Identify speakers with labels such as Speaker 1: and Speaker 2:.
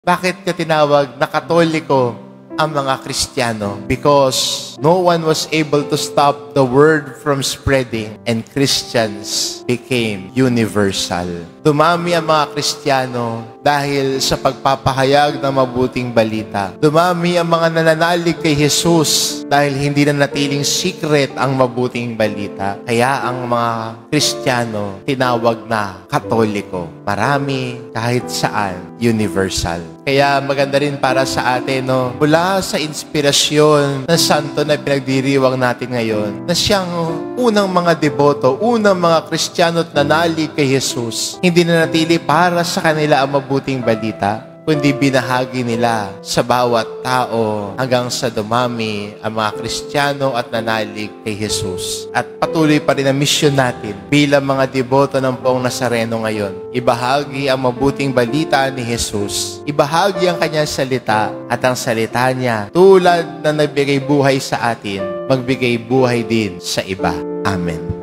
Speaker 1: Bakit ka tinawag na Katoliko ang mga Kristiyano? Because no one was able to stop the word from spreading and Christians became universal. Dumami ang mga Kristiyano dahil sa pagpapahayag ng mabuting balita. Dumami ang mga nananalig kay Jesus dahil hindi na natiling secret ang mabuting balita. Kaya ang mga Kristiyano tinawag na Katoliko. Marami, kahit saan, universal. Kaya maganda rin para sa atin, no? Mula sa inspirasyon ng santo na pinagdiriwang natin ngayon, na siyang unang mga deboto, unang mga Kristiyano at nanalig kay Jesus, hindi na natili para sa kanila ang mabuting balita, kundi binahagi nila sa bawat tao hanggang sa dumami ang mga Kristiyano at nanalig kay Jesus. At patuloy pa rin ang misyon natin bilang mga deboto ng Poong Nazareno ngayon. Ibahagi ang mabuting balita ni Jesus. Ibahagi ang kanyang salita at ang salita niya tulad na nagbigay buhay sa atin, magbigay buhay din sa iba. Amen.